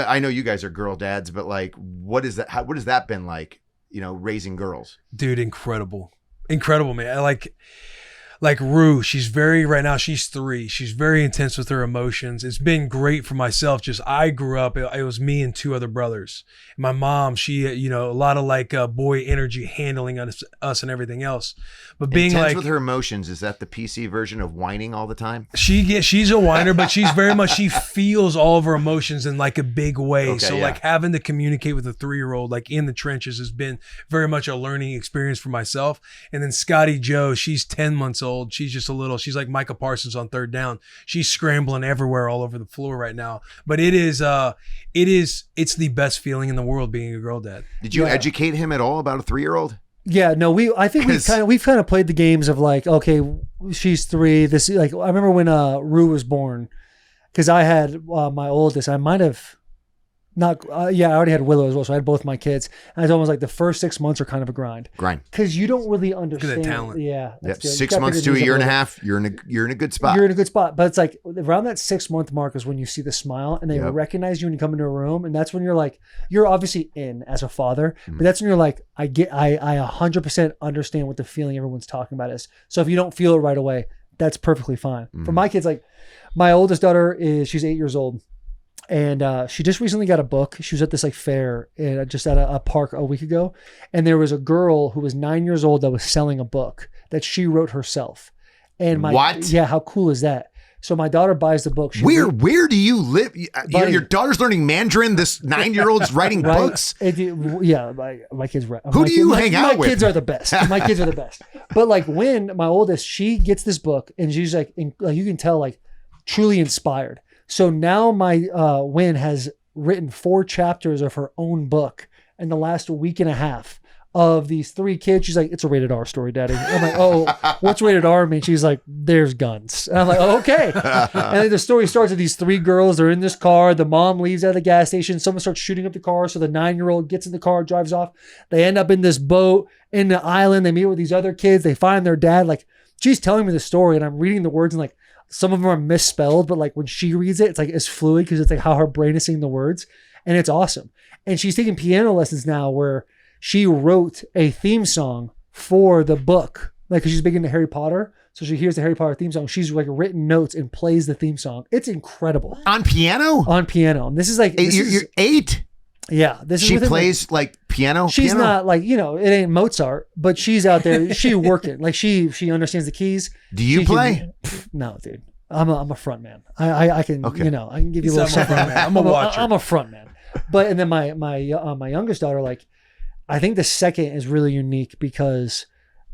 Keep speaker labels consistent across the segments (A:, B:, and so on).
A: I know you guys are girl dads, but like, what is that? What has that been like? Raising girls.
B: Dude, incredible, man. Like Rue, right now she's 3. She's very intense with her emotions. It's been great for myself. I grew up, it was me and 2 other brothers. My mom, she, a lot of like boy energy handling us and everything else. But being
A: intense
B: like
A: with her emotions, is that the PC version of whining all the time?
B: She's a whiner, but she feels all of her emotions in like a big way.
A: Okay,
B: so like having to communicate with a 3-year-old like in the trenches has been very much a learning experience for myself. And then Scotty Joe, she's 10 months old. She's just she's like Micah Parsons on third down. She's scrambling everywhere all over the floor right now. But it's the best feeling in the world being a girl dad.
A: Did you educate him at all about a 3-year-old?
C: Yeah, no, I think we've kind of played the games of like, okay, she's 3. This like I remember when Rue was born, because I had my oldest. I might have not. I already had Willow as well, so I had both my kids. And it's almost like the first 6 months are kind of a grind because you don't really understand.
B: Look at that talent.
C: Yeah,
A: yep. 6 months to a year and a half, you're in a good spot.
C: You're in a good spot, but it's like around that 6-month mark is when you see the smile and they recognize you when you come into a room, and that's when you're like, you're obviously in as a father, but that's when you're like, I 100% understand what the feeling everyone's talking about is. So if you don't feel it right away, that's perfectly fine. For my kids, like my oldest daughter she's 8 years old. And she just recently got a book. She was at this like fair just at a park a week ago. And there was a girl who was 9 years old that was selling a book that she wrote herself. And
A: what?
C: Yeah, how cool is that? So my daughter buys the book.
A: Where do you live? Your daughter's learning Mandarin. This 9-year-old's writing books.
C: My kids.
A: Who do you hang out with?
C: My kids are the best. My kids are the best. But like when my oldest, she gets this book and she's like you can tell like truly inspired. So now my Win has written 4 chapters of her own book in the last week and a half of these 3 kids. She's like, it's a rated R story, Daddy. I'm like, oh, what's rated R mean? She's like, there's guns. And I'm like, oh, okay. And then the story starts with these 3 girls. They're in this car. The mom leaves at the gas station. Someone starts shooting up the car. So the 9-year-old gets in the car, drives off. They end up in this boat in the island. They meet with these other kids. They find their dad. Like, she's telling me the story and I'm reading the words and like, some of them are misspelled, but like when she reads it, it's like it's fluid because it's like how her brain is seeing the words, and it's awesome. And she's taking piano lessons now, where she wrote a theme song for the book, like because she's big into Harry Potter, so she hears the Harry Potter theme song. She's like written notes and plays the theme song. It's incredible
A: on piano.
C: On piano, and this is like
A: you're 8.
C: Yeah, this is
A: she plays like piano.
C: She's not like it ain't Mozart, but she's out there. She working like she understands the keys.
A: Do you play?
C: No, dude. I'm a front man. I can I can give you a little something.
B: I'm a watcher.
C: I'm a front man. But and then my youngest daughter, like I think the second is really unique because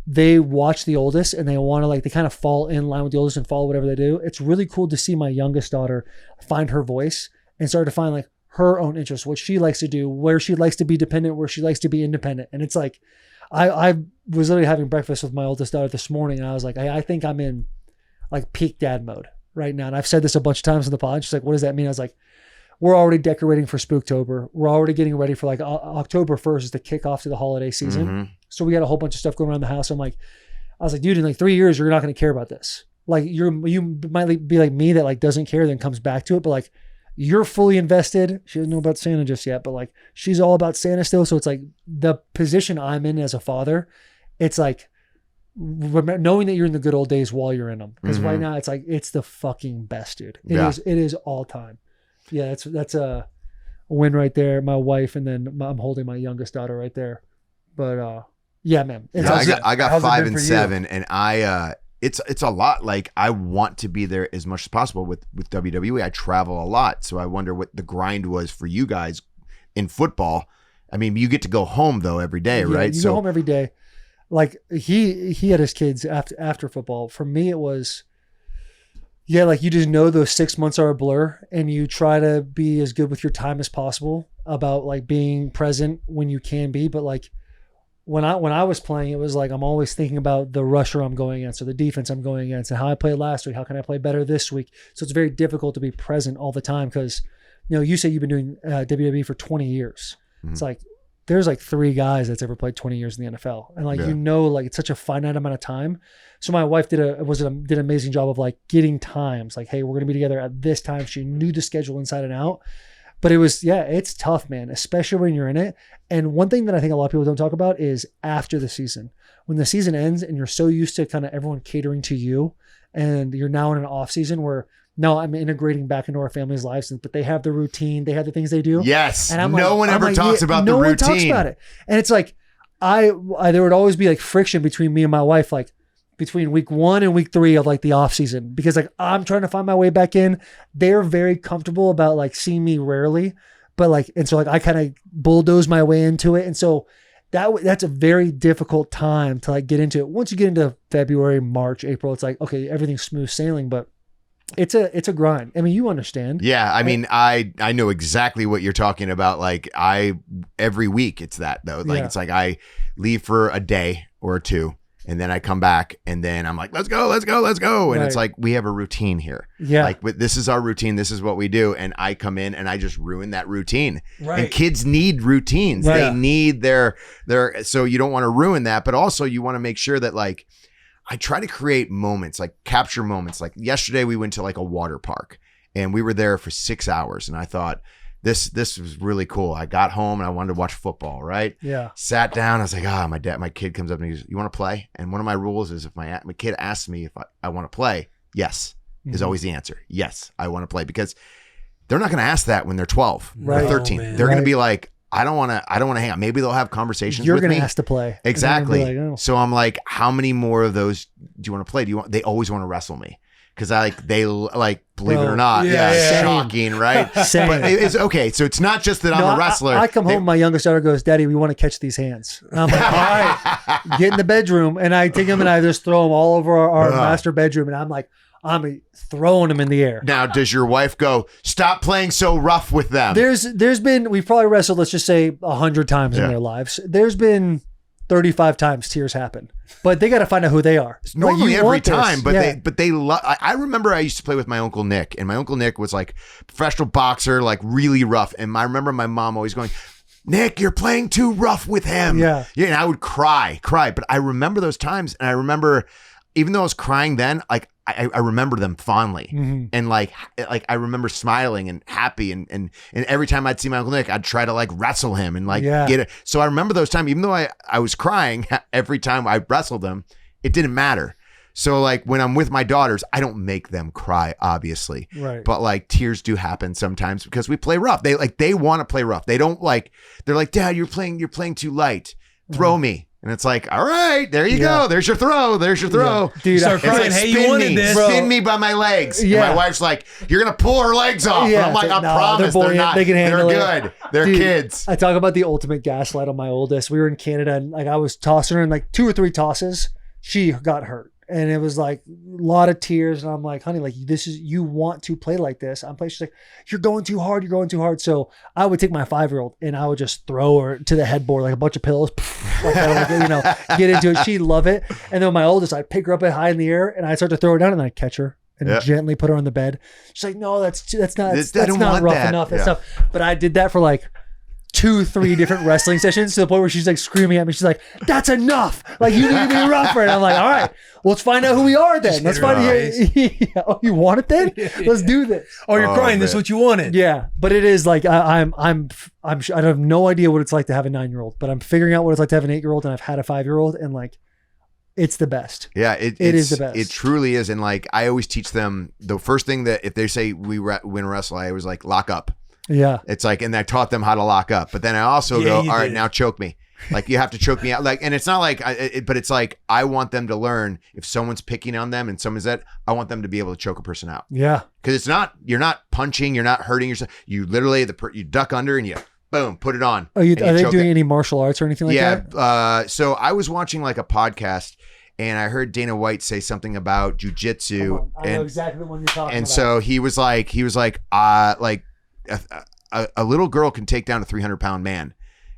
C: they watch the oldest and they want to they kind of fall in line with the oldest and follow whatever they do. It's really cool to see my youngest daughter find her voice and start to find like her own interests, what she likes to do, where she likes to be dependent, where she likes to be independent. And it's like, I was literally having breakfast with my oldest daughter this morning. And I was like, I think I'm in like peak dad mode right now. And I've said this a bunch of times in the pod. She's like, what does that mean? I was like, we're already decorating for Spooktober. We're already getting ready for like October 1st is the kickoff to the holiday season. Mm-hmm. So we got a whole bunch of stuff going around the house. I was like, dude, in like 3 years, you're not going to care about this. Like you might be like me that like doesn't care, then comes back to it. But like, you're fully invested. She doesn't know about Santa just yet, but like she's all about Santa still. So it's like the position I'm in as a father, it's like knowing that you're in the good old days while you're in them. Because right now it's like, it's the fucking best, dude. It is all time. Yeah. That's a win right there. My wife. And then I'm holding my youngest daughter right there. But yeah, man.
A: I got 5 and 7 and it's a lot. Like I want to be there as much as possible with WWE. I travel a lot. So I wonder what the grind was for you guys in football. I mean, you get to go home though every day, right?
C: You go home every day. Like he had his kids after football. For me, it was, like you just know those 6 months are a blur and you try to be as good with your time as possible about like being present when you can be. But like, when I was playing, it was like I'm always thinking about the rusher I'm going against or the defense I'm going against and how I played last week. How can I play better this week? So it's very difficult to be present all the time because, you say you've been doing WWE for 20 years. Mm-hmm. It's like there's like 3 guys that's ever played 20 years in the NFL, and like like it's such a finite amount of time. So my wife did an amazing job of like getting times. Like, hey, we're gonna be together at this time. She knew the schedule inside and out. But it was, it's tough, man, especially when you're in it. And one thing that I think a lot of people don't talk about is after the season. When the season ends and you're so used to kind of everyone catering to you, and you're now in an off season where now I'm integrating back into our family's lives, but they have the routine, they have the things they do.
A: Yes.
C: And
A: no one ever talks about the routine.
C: No one talks about it. And it's like, there would always be like friction between me and my wife, like between week 1 and week 3 of like the off season, because like I'm trying to find my way back in. They're very comfortable about like seeing me rarely, but like, and so like I kind of bulldoze my way into it. And so that's a very difficult time to like get into it. Once you get into February, March, April, it's like, okay, everything's smooth sailing, but it's a grind. I mean, you understand.
A: Yeah. I mean, I know exactly what you're talking about. Like every week it's that though. Like, it's like I leave for a day or 2 and then I come back and then I'm like, let's go. And it's like, we have a routine here.
C: Yeah.
A: Like this is our routine. This is what we do. And I come in and I just ruin that routine.
B: Right.
A: And kids need routines.
C: Right.
A: They need their, so you don't want to ruin that, but also you want to make sure that like, I try to create moments, like capture moments. Like yesterday we went to like a water park and we were there for 6 hours. And I thought this was really cool. I got home and I wanted to watch football, right?
C: Yeah.
A: Sat down. I was like, my kid comes up and he goes, you want to play? And one of my rules is if my kid asks me if I want to play, yes, is always the answer. Yes, I want to play, because they're not going to ask that when they're 12 or 13.
B: Man.
A: They're going to be like, I don't want to hang out. Maybe they'll have conversations
C: You're
A: with me.
C: going to ask to play.
A: Exactly.
C: Like, oh.
A: So I'm like, how many more of those do you want to play? They always want to wrestle me. Cause they believe it or not.
B: Yeah.
A: Shocking, right?
C: Same.
A: But it's okay. So it's not just that I'm a wrestler.
C: I come home, my youngest daughter goes, Daddy, we want to catch these hands. And I'm like, all right, get in the bedroom. And I take them and I just throw them all over our master bedroom. And I'm like, I'm throwing them in the air.
A: Now, does your wife go, stop playing so rough with them?
C: There's been, we've probably wrestled, let's just say 100 times in their lives. There's been 35 times tears happen, but they got to find out who they are.
A: Normally
C: like,
A: every time, but
C: yeah.
A: they love. I remember I used to play with my Uncle Nick, and my Uncle Nick was like professional boxer, like really rough. And I remember my mom always going, Nick, you're playing too rough with him.
C: Yeah.
A: And I would cry. But I remember those times, and I remember, even though I was crying then, like I remember them fondly.
C: Mm-hmm.
A: And like I remember smiling and happy, and every time I'd see my Uncle Nick, I'd try to like wrestle him and like get it. So I remember those times, even though I was crying every time I wrestled them, it didn't matter. So like when I'm with my daughters, I don't make them cry, obviously.
C: Right.
A: But like tears do happen sometimes because we play rough. They want to play rough. They don't like, they're like, Dad, you're playing too light. Throw me. And it's like, all right, there you go. There's your throw.
C: Yeah. Dude,
B: start crying.
A: Like,
B: hey, you wanted this.
A: Spin me by my legs.
C: Yeah.
A: And my wife's like, you're going to pull her legs off.
C: Yeah,
A: and I'm like,
C: it's
A: I promise they're not.
C: They can handle
A: they're good. They're
C: Dude,
A: kids.
C: I talk about the ultimate gaslight on my oldest. We were in Canada and like I was tossing her, and like 2 or 3 tosses, she got hurt. And it was like a lot of tears. And I'm like, honey, like you want to play like this. I'm playing. She's like, you're going too hard. So I would take my 5-year-old and I would just throw her to the headboard, like a bunch of pillows, like get into it. She'd love it. And then my oldest, I'd pick her up high in the air and I'd start to throw her down and I'd catch her and gently put her on the bed. She's like, no, that's not rough enough and stuff. But I did that for like 2-3 different wrestling sessions to the point where she's like screaming at me. She's like, that's enough. Like, you need to be rougher. And I'm like, all right, well, let's find out who we are then. Let's find out. Oh, you want it then? Let's do this.
B: Oh, you're crying.
A: Man.
B: This is what you wanted.
C: Yeah. But it is like, I have no idea what it's like to have a 9-year-old, but I'm figuring out what it's like to have an 8-year-old, and I've had a 5-year-old, and like, it's the best.
A: Yeah, it
C: is the best.
A: It truly is. And like, I always teach them the first thing that if they say we win wrestle, I always like lock up.
C: Yeah.
A: It's like, and I taught them how to lock up, but then I also go, all right, now choke me. Like you have to choke me out. Like, and it's not like, but it's like, I want them to learn if someone's picking on them and someone's I want them to be able to choke a person out.
C: Yeah.
A: Cause it's not, you're not punching, you're not hurting yourself. You literally, you duck under and you boom, put it on.
C: Are they doing any martial arts or anything like that?
A: Yeah. So I was watching like a podcast and I heard Dana White say something about jujitsu.
C: I know exactly the one you're talking about.
A: And so he was like, a little girl can take down a 300-pound man.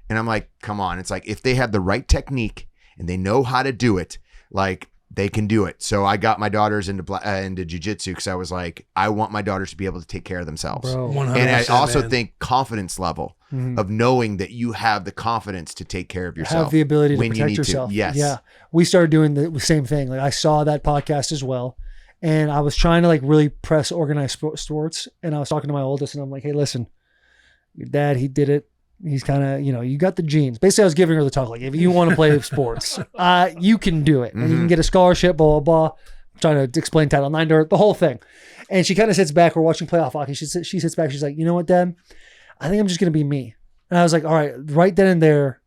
A: And I'm like, come on. It's like, if they have the right technique and they know how to do it, like they can do it. So I got my daughters into jujitsu because I was like, I want my daughters to be able to take care of themselves.
C: Bro.
B: 100%,
A: And I also
B: man.
A: think confidence level of knowing that you have the confidence to take care of yourself.
C: Have the ability to
A: when you
C: protect
A: need
C: yourself.
A: To. Yes.
C: Yeah. We started doing the same thing. Like I saw that podcast as well. And I was trying to like really press organized sports. And I was talking to my oldest and I'm like, hey, listen, your dad, he did it. He's kind of, you got the genes. Basically, I was giving her the talk. Like, if you want to play sports, you can do it. And you can get a scholarship, blah, blah, blah. I'm trying to explain Title IX to her, the whole thing. And she kind of sits back. We're watching playoff hockey. She sits back. She's like, you know what, Dad? I think I'm just going to be me. And I was like, all right, right then and there,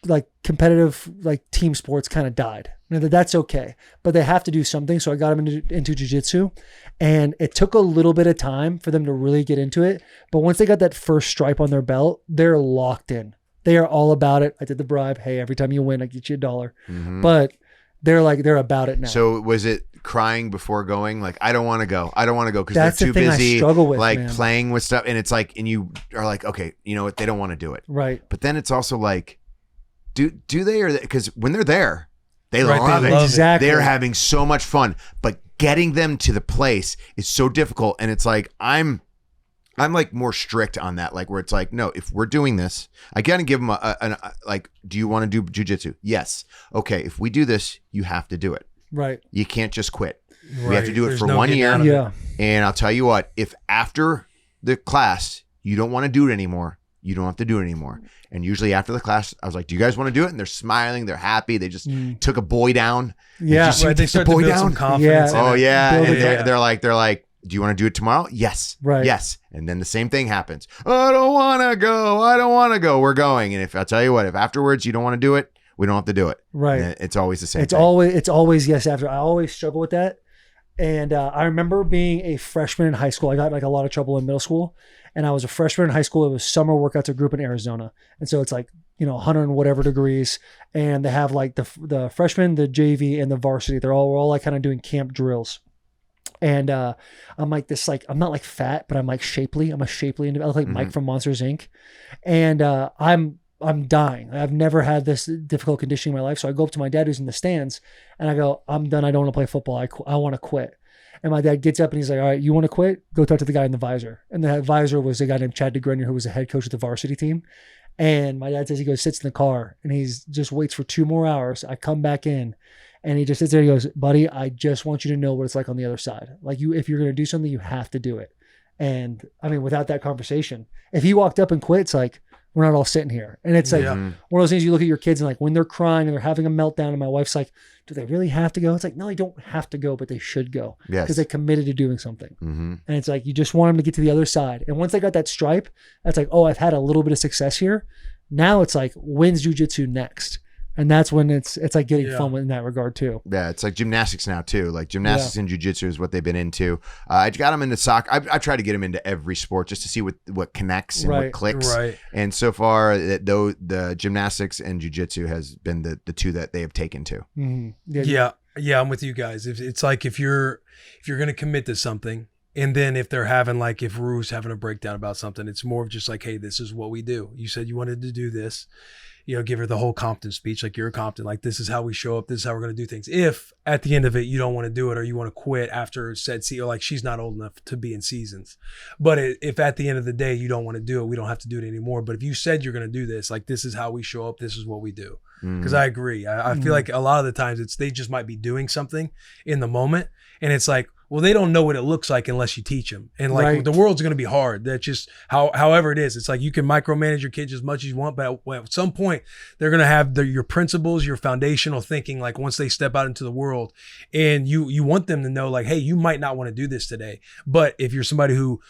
C: like competitive, like team sports kind of died. Now that's okay, but they have to do something. So I got them into jiu-jitsu, and it took a little bit of time for them to really get into it. But once they got that first stripe on their belt, they're locked in. They are all about it. I did the bribe. Hey, every time you win, I get you $1. But they're about it now.
A: So was it crying before going? Like, I don't want to go. I don't want to go because they're too
C: the thing
A: busy,
C: I struggle with,
A: like
C: man.
A: playing with stuff. And it's like, and you are like, okay, you know what? They don't want to do it.
C: Right.
A: But then it's also like, do they, or because when they're there, they
B: Right,
A: love
B: they
A: it.
B: love it.
C: Exactly.
A: They're having so much fun, but getting them to the place is so difficult. And it's like, I'm like more strict on that. Like where it's like, no, if we're doing this, I gotta give them like, do you want to do jujitsu? Yes. Okay. If we do this, you have to do it.
C: Right.
A: You can't just quit.
B: Right.
A: We have to do it
B: There's
A: for
B: no
A: 1
B: getting
A: year.
B: out of it.
C: Yeah.
A: And I'll tell you what, if after the class, you don't want to do it anymore, you don't have to do it anymore. And usually after the class, I was like, do you guys want to do it? And they're smiling. They're happy. They just took a boy down.
C: Yeah.
A: Did you see
B: Right,
A: me
B: they
A: take the
B: start to
A: boy
B: build
A: down?
B: some confidence.
C: Yeah.
B: in
A: Oh
B: it.
A: yeah.
C: Build
A: And
C: it
A: they're,
B: up.
A: they're like, do you want to do it tomorrow? Yes.
C: Right.
A: Yes. And then the same thing happens. I don't want to go. I don't want to go. We're going. And if I'll tell you what, if afterwards you don't want to do it, we don't have to do it.
C: Right.
A: And it's always the same
C: It's
A: thing.
C: always yes after. I always struggle with that. And I remember being a freshman in high school. I got like a lot of trouble in middle school, and I was a freshman in high school. It was summer workouts, a group in Arizona, and so it's like 100 and whatever degrees, and they have like the freshmen, the JV, and the varsity. We're all like kind of doing camp drills. And I'm like this, like I'm not like fat, but I'm like shapely. I'm a shapely individual. I look like Mike from Monsters Inc. And I'm dying. I've never had this difficult conditioning in my life. So I go up to my dad who's in the stands and I go, I'm done. I don't want to play football. I want to quit. And my dad gets up and he's like, all right, you want to quit? Go talk to the guy in the visor. And the visor was a guy named Chad DeGrenier, who was the head coach of the varsity team. And my dad says, he goes, sits in the car and he's just waits for 2 more hours. I come back in and he just sits there. He goes, buddy, I just want you to know what it's like on the other side. Like if you're going to do something, you have to do it. And I mean, without that conversation, if he walked up and quit, it's like, we're not all sitting here. And it's like one of those things you look at your kids and like when they're crying and they're having a meltdown and my wife's like, do they really have to go? It's like, no, they don't have to go, but they should go because they committed to doing something. And it's like, you just want them to get to the other side. And once they got that stripe, that's like, oh, I've had a little bit of success here. Now it's like, when's jujitsu next? And that's when it's like getting fun in that regard too.
A: Yeah, it's like gymnastics now too. Like gymnastics and jiu-jitsu is what they've been into. I got them into soccer. I try to get them into every sport just to see what connects and what clicks.
B: Right.
A: And so far, though, the gymnastics and jiu-jitsu has been the two that they have taken to.
B: Yeah, I'm with you guys. It's like if you're going to commit to something, and then if they're having like if Rue's having a breakdown about something, it's more of just like, hey, this is what we do. You said you wanted to do this. Give her the whole Compton speech, like you're a Compton, like this is how we show up, this is how we're going to do things. If at the end of it, you don't want to do it or you want to quit after said season, like she's not old enough to be in seasons. But if at the end of the day, you don't want to do it, we don't have to do it anymore. But if you said you're going to do this, like this is how we show up, this is what we do. Because I agree. I feel like a lot of the times they just might be doing something in the moment. And it's like, well, they don't know what it looks like unless you teach them. And like the world's going to be hard. That's just however it is. It's like you can micromanage your kids as much as you want, but at some point they're going to have your principles, your foundational thinking, like once they step out into the world, and you want them to know like, hey, you might not want to do this today. But if you're somebody who,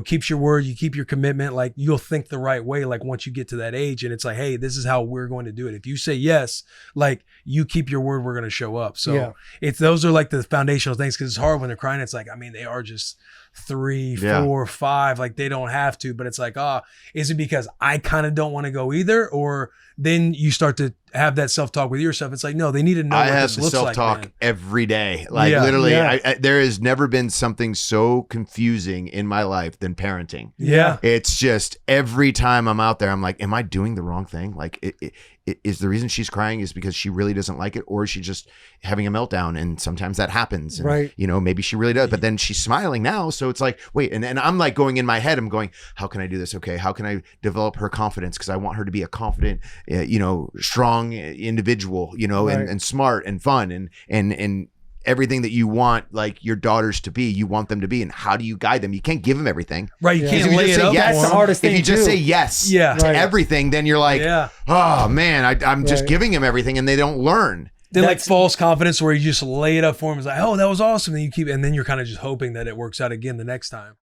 B: keeps your word, you keep your commitment, like you'll think the right way. Like once you get to that age and it's like, hey, this is how we're going to do it. If you say yes, like you keep your word, we're going to show up. So those are like the foundational things. Cause it's hard when they're crying. It's like, I mean, they are just 3, 4, 5, like they don't have to, but it's like, is it because I kind of don't want to go either? Or then you start to have that self-talk with yourself. It's like, no, they need to know what this looks like. I have self-talk
A: every day. Like literally, there has never been something so confusing in my life than parenting.
B: Yeah.
A: It's just every time I'm out there, I'm like, am I doing the wrong thing? Like is the reason she's crying is because she really doesn't like it, or is she just having a meltdown? And sometimes that happens. And, maybe she really does, but then she's smiling now. So it's like, wait, and I'm like going in my head, I'm going, how can I do this? Okay. How can I develop her confidence? Cause I want her to be a confident, strong individual, and smart and fun. And everything that you want like your daughters to be, you want them to be, and how do you guide them? You can't give them everything.
B: Right. You
C: Yeah.
B: can't
A: If you
B: lay
A: just
B: it
A: say
B: up.
A: yes,
C: That's the hardest
A: if
C: thing
A: you just
C: too.
A: say yes
B: Yeah.
A: to
C: Right.
A: everything, then you're like,
B: Yeah.
A: oh man, I'm just
C: Right.
A: giving him everything and they don't learn.
B: Then like
C: That's-
B: false confidence where you just lay it up for them. It's like, oh, that was awesome. And you keep, and then you're kind of just hoping that it works out again the next time.